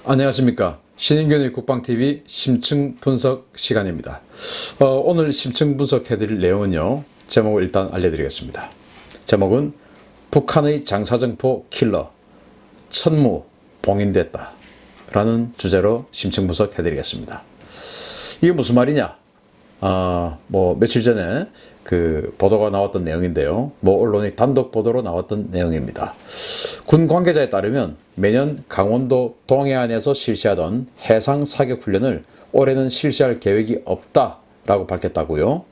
안녕하십니까. 신인균의 국방TV 심층 분석 시간입니다. 오늘 심층 분석해드릴 내용은요. 제목을 일단 알려드리겠습니다. 제목은 북한의 장사정포 킬러 천무 봉인됐다 라는 주제로 심층 분석해드리겠습니다. 이게 무슨 말이냐? 며칠 전에 그 보도가 나왔던 내용인데요. 언론이 단독 보도로 나왔던 내용입니다. 군 관계자에 따르면 매년 강원도 동해안에서 실시하던 해상 사격 훈련을 올해는 실시할 계획이 없다라고 밝혔다고요.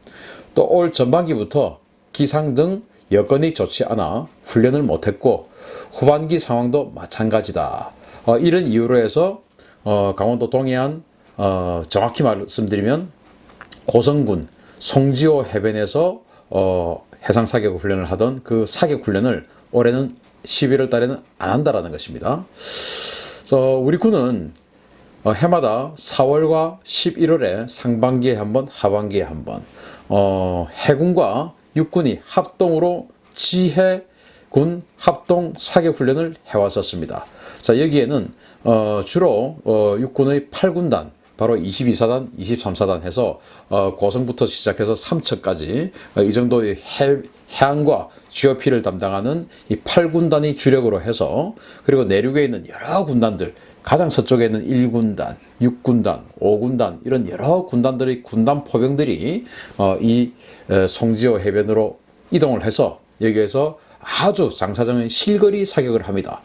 또 올 전반기부터 기상 등 여건이 좋지 않아 훈련을 못했고 후반기 상황도 마찬가지다. 이런 이유로 해서 강원도 동해안 정확히 말씀드리면 고성군 송지호 해변에서 해상 사격 훈련을 하던 그 사격 훈련을 올해는 11월 달에는 안 한다라는 것입니다. 그래서 우리 군은 해마다 4월과 11월에 상반기에 한 번, 하반기에 한 번, 해군과 육군이 합동으로 지해군 합동 사격 훈련을 해왔었습니다. 자, 여기에는 주로 육군의 8군단, 바로 22사단, 23사단 해서 고성부터 시작해서 삼척까지 이 정도의 해안과 GOP를 담당하는 이 8군단이 주력으로 해서, 그리고 내륙에 있는 여러 군단들, 가장 서쪽에 있는 1군단, 6군단, 5군단 이런 여러 군단들의 군단 포병들이 이 송지호 해변으로 이동을 해서 여기에서 아주 장사정의 실거리 사격을 합니다.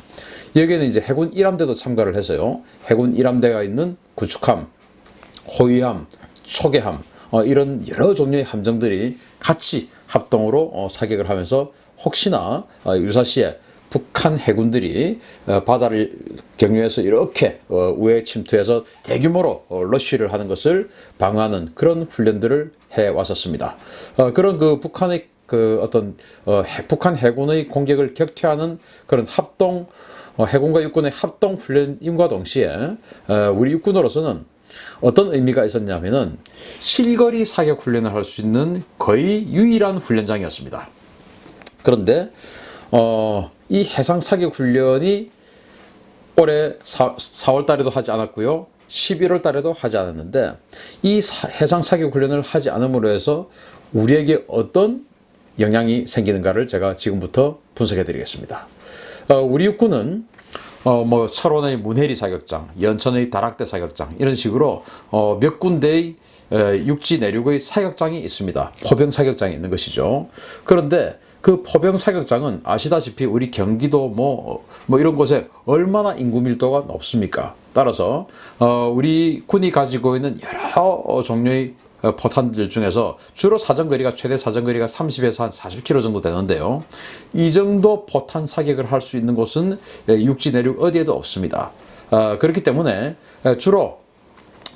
여기에는 이제 해군 1함대도 참가를 해서요. 해군 1함대가 있는 구축함, 호위함, 초계함 이런 여러 종류의 함정들이 같이 합동으로 사격을 하면서 혹시나 유사시에 북한 해군들이 바다를 경유해서 이렇게 우회 침투해서 대규모로 러쉬를 하는 것을 방어하는 그런 훈련들을 해 왔었습니다. 그런 그 북한의 북한 해군의 공격을 격퇴하는 그런 합동 해군과 육군의 합동 훈련임과 동시에 우리 육군으로서는 어떤 의미가 있었냐면은 실거리 사격 훈련을 할 수 있는 거의 유일한 훈련장이었습니다. 그런데 이 해상 사격 훈련이 올해 4월 달에도 하지 않았고요. 11월 달에도 하지 않았는데 이 해상 사격 훈련을 하지 않음으로 해서 우리에게 어떤 영향이 생기는가를 제가 지금부터 분석해 드리겠습니다. 우리 육군은 철원의 문해리 사격장, 연천의 다락대 사격장 이런 식으로 몇 군데의 육지 내륙의 사격장이 있습니다. 포병 사격장이 있는 것이죠. 그런데 그 포병 사격장은 아시다시피 우리 경기도 이런 곳에 얼마나 인구 밀도가 높습니까? 따라서 우리 군이 가지고 있는 여러 종류의 포탄들 중에서 주로 사정거리가 최대 사정거리가 30에서 한 40km 정도 되는데요. 이 정도 포탄 사격을 할 수 있는 곳은 육지 내륙 어디에도 없습니다. 그렇기 때문에 주로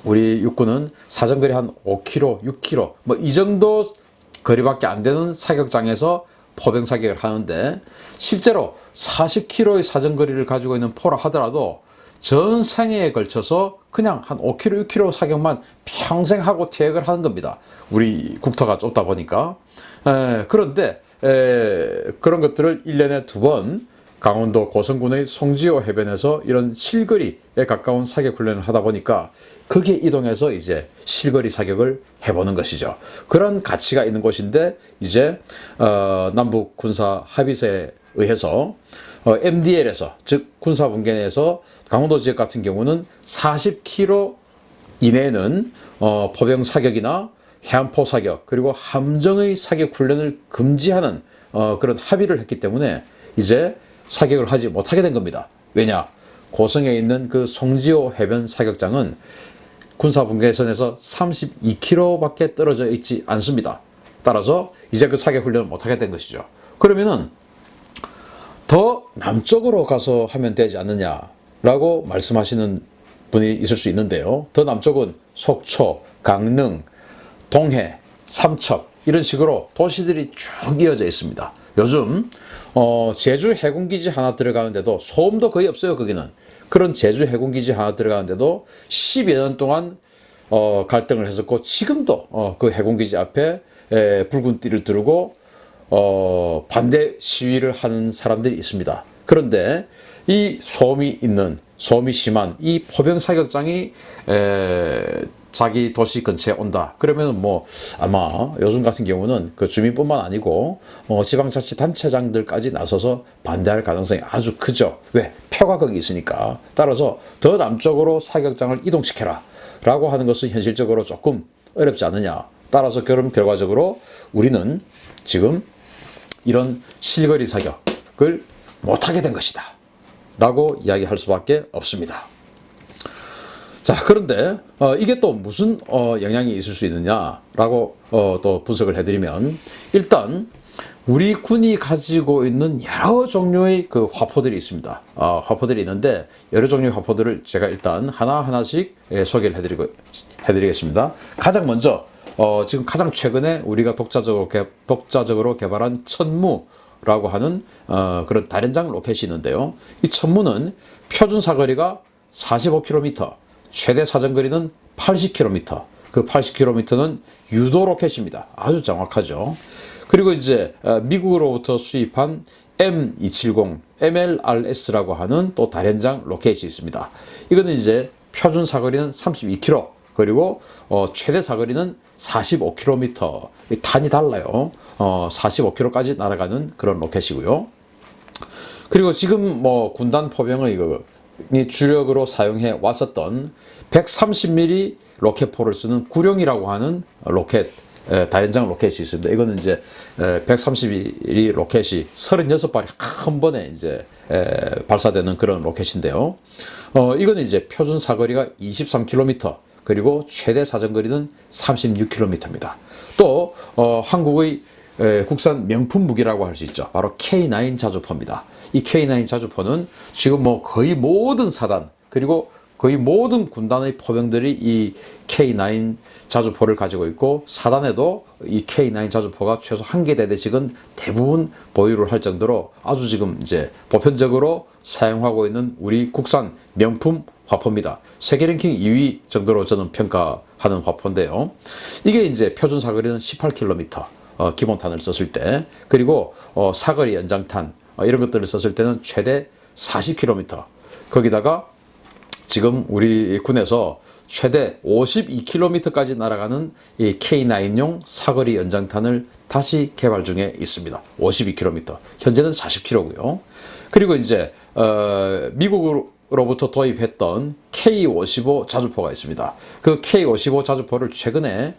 우리 육군은 사정거리 한 5km, 6km 이 정도 거리밖에 안 되는 사격장에서 포병 사격을 하는데, 실제로 40km의 사정거리를 가지고 있는 포라 하더라도 전 생애에 걸쳐서 그냥 한 5km, 6km 사격만 평생 하고 퇴역을 하는 겁니다. 우리 국토가 좁다 보니까. 그런데 그런 것들을 1년에 2번 강원도 고성군의 송지호 해변에서 이런 실거리에 가까운 사격 훈련을 하다 보니까 거기에 이동해서 이제 실거리 사격을 해보는 것이죠. 그런 가치가 있는 곳인데 이제 남북 군사 합의서에 의해서 MDL에서, 즉 군사분계에서 강원도 지역 같은 경우는 40km 이내에는 포병 사격이나 해안포 사격 그리고 함정의 사격 훈련을 금지하는 그런 합의를 했기 때문에 이제 사격을 하지 못하게 된 겁니다. 왜냐? 고성에 있는 그 송지호 해변 사격장은 군사분계선에서 32km밖에 떨어져 있지 않습니다. 따라서 이제 그 사격 훈련을 못하게 된 것이죠. 그러면은 더 남쪽으로 가서 하면 되지 않느냐라고 말씀하시는 분이 있을 수 있는데요. 더 남쪽은 속초, 강릉, 동해, 삼척 이런 식으로 도시들이 쭉 이어져 있습니다. 요즘 제주 해군기지 하나 들어가는데도 소음도 거의 없어요. 거기는 그런 제주 해군기지 하나 들어가는데도 10여 년 동안 갈등을 했었고, 지금도 그 해군기지 앞에 붉은 띠를 두르고 반대 시위를 하는 사람들이 있습니다. 그런데 이 소음이 있는 소음이 심한 이 포병 사격장이 자기 도시 근처에 온다. 그러면 뭐 아마 요즘 같은 경우는 그 주민뿐만 아니고 지방자치단체장들까지 나서서 반대할 가능성이 아주 크죠. 왜? 표가 거기 있으니까. 따라서 더 남쪽으로 사격장을 이동시켜라 라고 하는 것은 현실적으로 조금 어렵지 않느냐. 따라서 그럼 결과적으로 우리는 지금 이런 실거리 사격을 못하게 된 것이다 라고 이야기할 수밖에 없습니다. 자, 그런데 이게 또 무슨 영향이 있을 수 있느냐라고 또 분석을 해드리면, 일단 우리 군이 가지고 있는 여러 종류의 그 화포들이 있습니다. 화포들이 있는데 여러 종류의 화포들을 제가 일단 하나하나씩 소개를 해드리겠습니다. 가장 먼저 지금 가장 최근에 우리가 독자적으로 개발한 천무라고 하는 그런 다련장 로켓이 있는데요. 이 천무는 표준 사거리가 45km, 최대 사정거리는 80km. 그 80km는 유도 로켓입니다. 아주 정확하죠. 그리고 이제 미국으로부터 수입한 M270 MLRS라고 하는 또 다련장 로켓이 있습니다. 이거는 이제 표준 사거리는 32km, 그리고 최대 사거리는 45km. 탄이 달라요. 45km까지 날아가는 그런 로켓이고요. 그리고 지금 뭐 군단 포병의 이 주력으로 사용해 왔었던 130mm 로켓포를 쓰는 구룡이라고 하는 로켓, 다련장 로켓이 있습니다. 이거는 이제 130mm 로켓이 36발이 한 번에 이제 발사되는 그런 로켓인데요. 이거는 이제 표준 사거리가 23km, 그리고 최대 사정거리는 36km입니다. 또 한국의 국산 명품 무기라고 할 수 있죠. 바로 K9 자주포입니다. 이 K9 자주포는 지금 뭐 거의 모든 사단, 그리고 거의 모든 군단의 포병들이 이 K9 자주포를 가지고 있고, 사단에도 이 K9 자주포가 최소 1개 대대씩은 대부분 보유를 할 정도로 아주 지금 이제 보편적으로 사용하고 있는 우리 국산 명품 화포입니다. 세계 랭킹 2위 정도로 저는 평가하는 화포인데요. 이게 이제 표준 사거리는 18km, 기본탄을 썼을 때, 그리고 사거리 연장탄 이런 것들을 썼을 때는 최대 40km, 거기다가 지금 우리 군에서 최대 52km까지 날아가는 이 K9용 사거리 연장탄을 다시 개발 중에 있습니다. 52km. 현재는 40km고요. 그리고 이제 미국으로부터 도입했던 K55 자주포가 있습니다. 그 K55 자주포를 최근에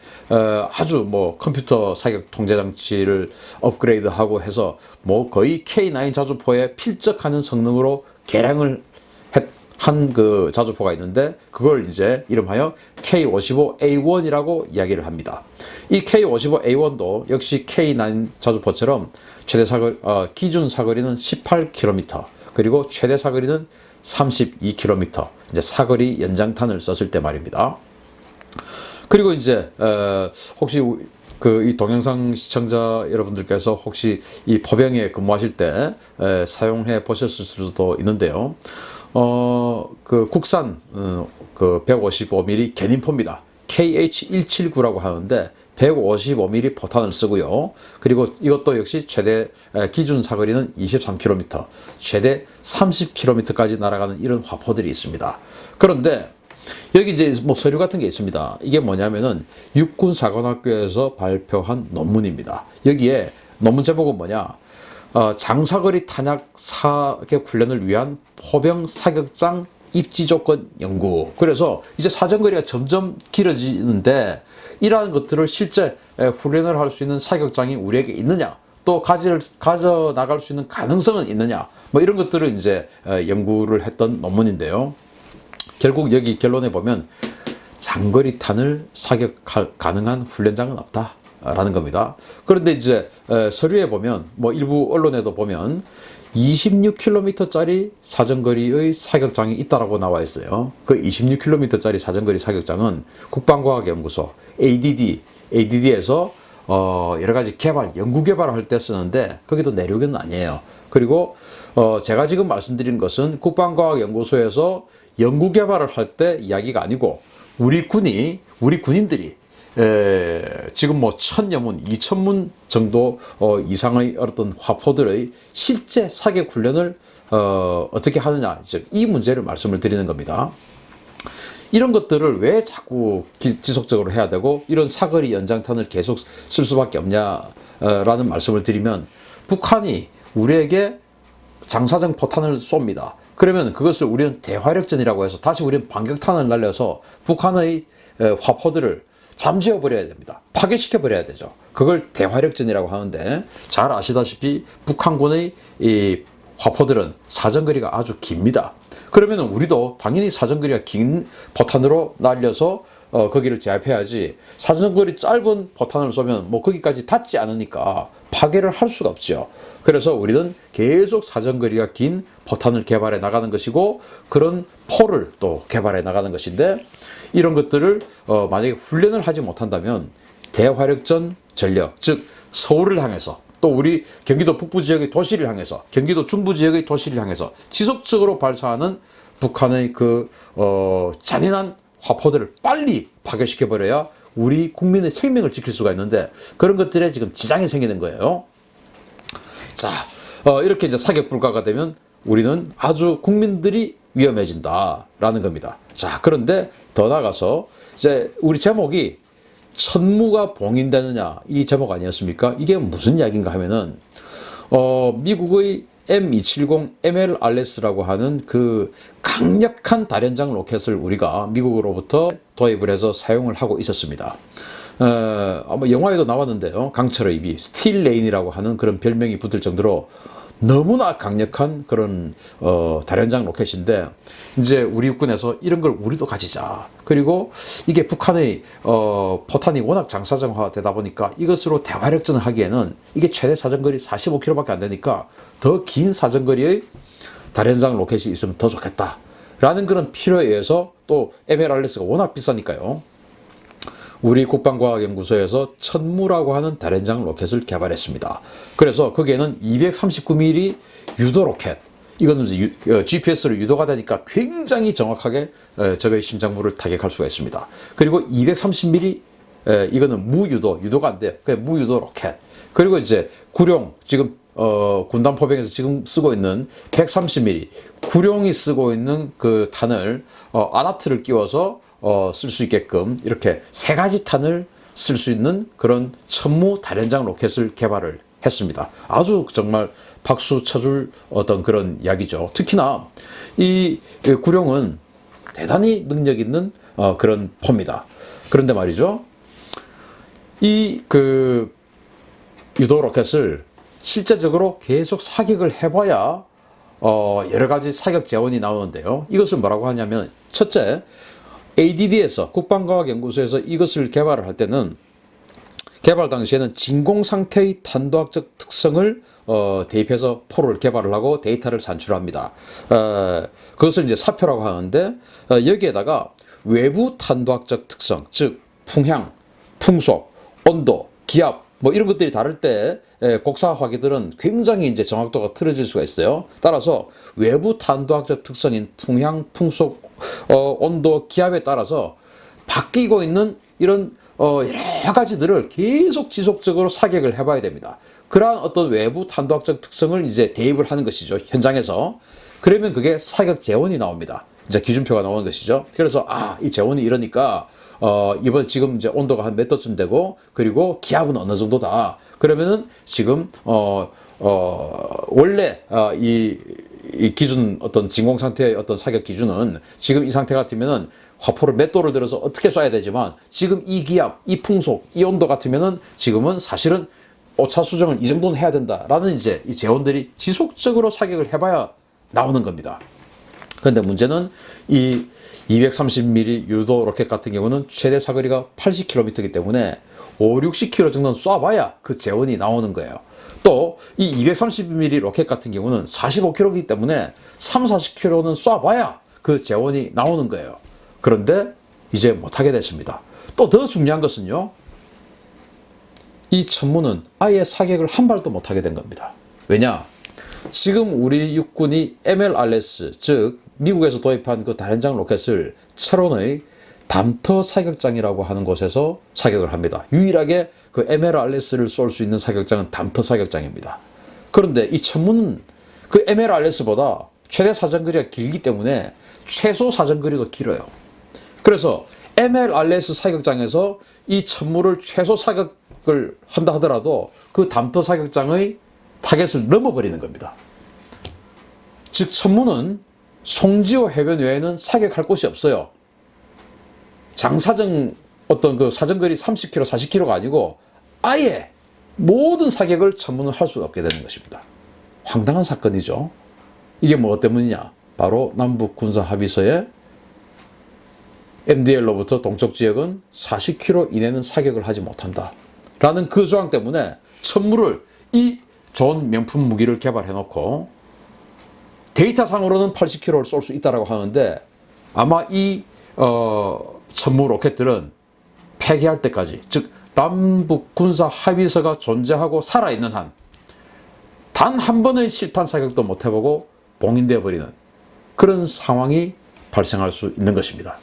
아주 뭐 컴퓨터 사격 통제 장치를 업그레이드하고 해서 뭐 거의 K9 자주포에 필적하는 성능으로 개량을 한 그 자주포가 있는데, 그걸 이제 이름하여 K55A1이라고 이야기를 합니다. 이 K55A1도 역시 K9 자주포처럼 기준 사거리는 18km, 그리고 최대 사거리는 32km, 이제 사거리 연장탄을 썼을 때 말입니다. 그리고 이제 혹시 이 동영상 시청자 여러분들께서 혹시 이 포병에 근무하실 때 사용해 보셨을 수도 있는데요. 그 국산 그 155mm 견인포입니다. KH179라고 하는데 155mm 포탄을 쓰고요. 그리고 이것도 역시 최대 기준 사거리는 23km, 최대 30km까지 날아가는 이런 화포들이 있습니다. 그런데 여기 이제 뭐 서류 같은 게 있습니다. 이게 뭐냐면은 육군사관학교에서 발표한 논문입니다. 여기에 논문 제목은 뭐냐? 장사거리 탄약 사격 훈련을 위한 포병 사격장 입지 조건 연구. 그래서 이제 사정거리가 점점 길어지는데 이러한 것들을 실제 훈련을 할 수 있는 사격장이 우리에게 있느냐, 또 가져 나갈 수 있는 가능성은 있느냐, 뭐 이런 것들을 이제 연구를 했던 논문인데요. 결국 여기 결론에 보면 장거리 탄을 사격할 가능한 훈련장은 없다라는 겁니다. 그런데 이제 서류에 보면, 뭐 일부 언론에도 보면 26km짜리 사정거리의 사격장이 있다라고 나와 있어요. 그 26km짜리 사정거리 사격장은 국방과학연구소 ADD에서 여러 가지 연구 개발을 할 때 쓰는데, 거기도 내륙은 아니에요. 그리고 제가 지금 말씀드린 것은 국방과학연구소에서 연구 개발을 할 때 이야기가 아니고 우리 군인들이 지금 뭐 1000여 문, 2000문 정도 이상의 어떤 화포들의 실제 사격 훈련을 어떻게 하느냐, 이 문제를 말씀을 드리는 겁니다. 이런 것들을 왜 자꾸 지속적으로 해야 되고 이런 사거리 연장탄을 계속 쓸 수밖에 없냐라는 말씀을 드리면, 북한이 우리에게 장사정 포탄을 쏩니다. 그러면 그것을 우리는 대화력전이라고 해서 다시 우리는 반격탄을 날려서 북한의 화포들을 잠재워 버려야 됩니다. 파괴시켜 버려야 되죠. 그걸 대화력전이라고 하는데, 잘 아시다시피 북한군의 이 화포들은 사정거리가 아주 깁니다. 그러면 우리도 당연히 사정거리가 긴 포탄으로 날려서 거기를 제압해야지, 사정거리 짧은 포탄을 쏘면 뭐 거기까지 닿지 않으니까 파괴를 할 수가 없죠. 그래서 우리는 계속 사정거리가 긴 포탄을 개발해 나가는 것이고, 그런 포를 또 개발해 나가는 것인데, 이런 것들을 만약에 훈련을 하지 못한다면 대화력전 전력, 즉 서울을 향해서, 또 우리 경기도 북부 지역의 도시를 향해서, 경기도 중부 지역의 도시를 향해서 지속적으로 발사하는 북한의 그 잔인한 화포들을 빨리 파괴시켜 버려야 우리 국민의 생명을 지킬 수가 있는데, 그런 것들에 지금 지장이 생기는 거예요. 자, 이렇게 이제 사격 불가가 되면 우리는 아주 국민들이 위험해진다라는 겁니다. 자, 그런데 더 나아가서 이제 우리 제목이 천무가 봉인되느냐, 이 제목 아니었습니까? 이게 무슨 이야기인가 하면은 미국의 M270 MLRS라고 하는 그 강력한 다련장 로켓을 우리가 미국으로부터 도입을 해서 사용을 하고 있었습니다. 아마 영화에도 나왔는데요. 강철의 입이 스틸 레인이라고 하는 그런 별명이 붙을 정도로 너무나 강력한 그런 다련장 로켓인데, 이제 우리 육군에서 이런 걸 우리도 가지자. 그리고 이게 북한의 포탄이 워낙 장사정화 되다 보니까 이것으로 대화력전을 하기에는 이게 최대 사정거리 45km밖에 안 되니까 더 긴 사정거리의 다련장 로켓이 있으면 더 좋겠다 라는 그런 필요에 의해서, 또 MLRS가 워낙 비싸니까요, 우리 국방과학연구소에서 천무라고 하는 다련장 로켓을 개발했습니다. 그래서 거기에는 239mm 유도 로켓, 이거는 GPS로 유도가 되니까 굉장히 정확하게 적의 심장부를 타격할 수가 있습니다. 그리고 230mm, 이거는 무유도, 유도가 안 돼요. 그냥 무유도 로켓. 그리고 이제 구룡, 지금 군단 포병에서 지금 쓰고 있는 130mm, 구룡이 쓰고 있는 그 탄을 아다트를 끼워서 쓸 수 있게끔 이렇게 세 가지 탄을 쓸 수 있는 그런 천무 다련장 로켓을 개발을 했습니다. 아주 정말 박수 쳐줄 어떤 그런 이야기죠. 특히나 이 구룡은 대단히 능력 있는 그런 포입니다. 그런데 말이죠, 이 그 유도 로켓을 실제적으로 계속 사격을 해봐야 여러 가지 사격 재원이 나오는데요. 이것을 뭐라고 하냐면, 첫째, ADD에서, 국방과학연구소에서 이것을 개발을 할 때는, 개발 당시에는 진공 상태의 탄도학적 특성을 대입해서 포를 개발을 하고 데이터를 산출합니다. 그것을 이제 사표라고 하는데, 여기에다가 외부 탄도학적 특성, 즉 풍향, 풍속, 온도, 기압, 뭐 이런 것들이 다를 때 곡사 화기들은 굉장히 이제 정확도가 틀어질 수가 있어요. 따라서 외부 탄도학적 특성인 풍향, 풍속, 온도, 기압에 따라서 바뀌고 있는 이런 여러 가지들을 계속 지속적으로 사격을 해봐야 됩니다. 그러한 어떤 외부 탄도학적 특성을 이제 대입을 하는 것이죠, 현장에서. 그러면 그게 사격 재원이 나옵니다. 이제 기준표가 나오는 것이죠. 그래서 이 재원이 이러니까 이번 지금 이제 온도가 한 몇 도쯤 되고, 그리고 기압은 어느 정도다. 그러면은 지금 원래 이 기준, 어떤 진공 상태의 어떤 사격 기준은 지금 이 상태 같으면은 화포를 몇 도를 들어서 어떻게 쏴야 되지만, 지금 이 기압, 이 풍속, 이 온도 같으면은 지금은 사실은 오차 수정을 이 정도는 해야 된다라는 이제 이 재원들이 지속적으로 사격을 해봐야 나오는 겁니다. 그런데 문제는 이 230mm 유도 로켓 같은 경우는 최대 사거리가 80km이기 때문에 5, 60km 정도는 쏴봐야 그 재원이 나오는 거예요. 또 이 230mm 로켓 같은 경우는 45km이기 때문에 3, 40km는 쏴봐야 그 재원이 나오는 거예요. 그런데 이제 못하게 됐습니다. 또 더 중요한 것은요, 이 천무는 아예 사격을 한 발도 못하게 된 겁니다. 왜냐? 지금 우리 육군이 MLRS, 즉 미국에서 도입한 그 다련장 로켓을 철원의 담터 사격장이라고 하는 곳에서 사격을 합니다. 유일하게 그 MLRS를 쏠 수 있는 사격장은 담터 사격장입니다. 그런데 이 천문은 그 MLRS보다 최대 사정거리가 길기 때문에 최소 사정거리도 길어요. 그래서 MLRS 사격장에서 이 천문을 최소 사격을 한다 하더라도 그 담터 사격장의 타겟을 넘어버리는 겁니다. 즉 천문은 송지호 해변 외에는 사격할 곳이 없어요. 장사정 어떤 그 사정거리 30km, 40km가 아니고 아예 모든 사격을 천문은 할 수 없게 되는 것입니다. 황당한 사건이죠. 이게 뭐 때문이냐? 바로 남북 군사 합의서에 MDL로부터 동쪽 지역은 40km 이내는 사격을 하지 못한다 라는 그 조항 때문에 천무를 이 좋은 명품 무기를 개발해 놓고 데이터상으로는 80km를 쏠 수 있다고 하는데 아마 이 천무 로켓들은 폐기할 때까지, 즉 남북 군사 합의서가 존재하고 살아있는 한 단 한 번의 실탄 사격도 못 해보고 봉인되어 버리는 그런 상황이 발생할 수 있는 것입니다.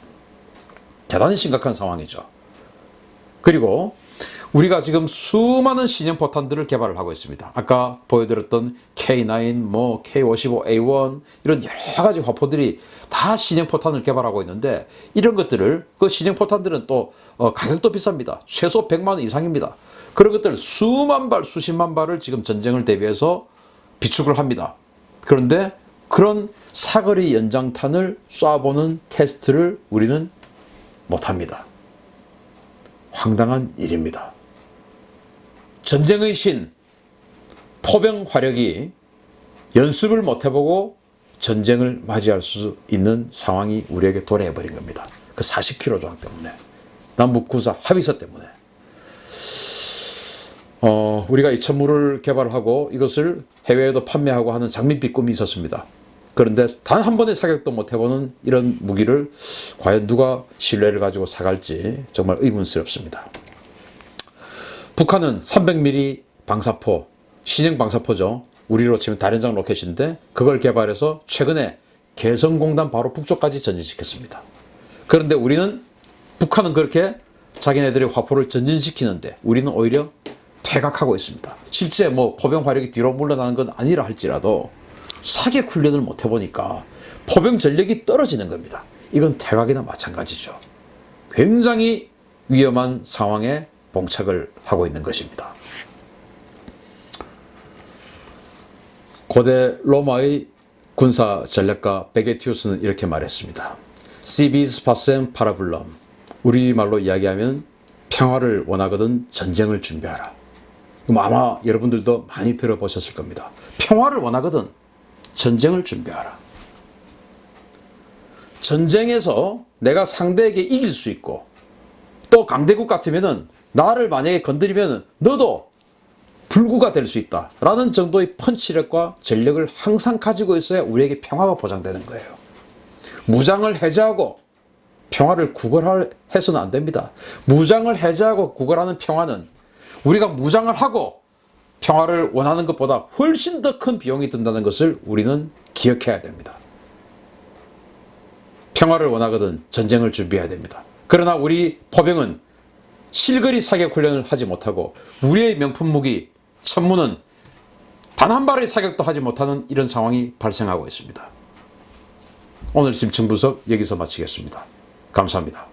대단히 심각한 상황이죠. 그리고 우리가 지금 수많은 신형 포탄들을 개발을 하고 있습니다. 아까 보여드렸던 K9, 뭐 K55A1 이런 여러 가지 화포들이 다 신형 포탄을 개발하고 있는데 이런 것들을 그 신형 포탄들은 또 가격도 비쌉니다. 최소 100만 원 이상입니다. 그런 것들 수만 발, 수십만 발을 지금 전쟁을 대비해서 비축을 합니다. 그런데 그런 사거리 연장탄을 쏴보는 테스트를 우리는 못합니다. 황당한 일입니다. 전쟁의 신, 포병 화력이 연습을 못 해보고 전쟁을 맞이할 수 있는 상황이 우리에게 도래해버린 겁니다. 그 40km 조항 때문에, 남북군사 합의서 때문에. 우리가 이 천무를 개발하고 이것을 해외에도 판매하고 하는 장밋빛 꿈이 있었습니다. 그런데 단 한 번의 사격도 못 해보는 이런 무기를 과연 누가 신뢰를 가지고 사갈지 정말 의문스럽습니다. 북한은 300mm 방사포, 신형 방사포죠. 우리로 치면 다련장 로켓인데 그걸 개발해서 최근에 개성공단 바로 북쪽까지 전진시켰습니다. 그런데 북한은 그렇게 자기네들의 화포를 전진시키는데 우리는 오히려 퇴각하고 있습니다. 실제 뭐 포병 화력이 뒤로 물러나는 건 아니라 할지라도 사격 훈련을 못 해보니까 포병 전력이 떨어지는 겁니다. 이건 퇴각이나 마찬가지죠. 굉장히 위험한 상황에 봉착을 하고 있는 것입니다. 고대 로마의 군사 전략가 베게티우스는 이렇게 말했습니다. 시비스 파셈 파라블럼. 우리말로 이야기하면 평화를 원하거든 전쟁을 준비하라. 아마 여러분들도 많이 들어보셨을 겁니다. 평화를 원하거든 전쟁을 준비하라. 전쟁에서 내가 상대에게 이길 수 있고 또 강대국 같으면은 나를 만약에 건드리면 너도 불구가 될 수 있다 라는 정도의 펀치력과 전력을 항상 가지고 있어야 우리에게 평화가 보장되는 거예요. 무장을 해제하고 평화를 구걸해서는 안 됩니다. 무장을 해제하고 구걸하는 평화는 우리가 무장을 하고 평화를 원하는 것보다 훨씬 더 큰 비용이 든다는 것을 우리는 기억해야 됩니다. 평화를 원하거든 전쟁을 준비해야 됩니다. 그러나 우리 포병은 실거리 사격 훈련을 하지 못하고 우리의 명품 무기 천무는 단 한 발의 사격도 하지 못하는 이런 상황이 발생하고 있습니다. 오늘 심층 분석 여기서 마치겠습니다. 감사합니다.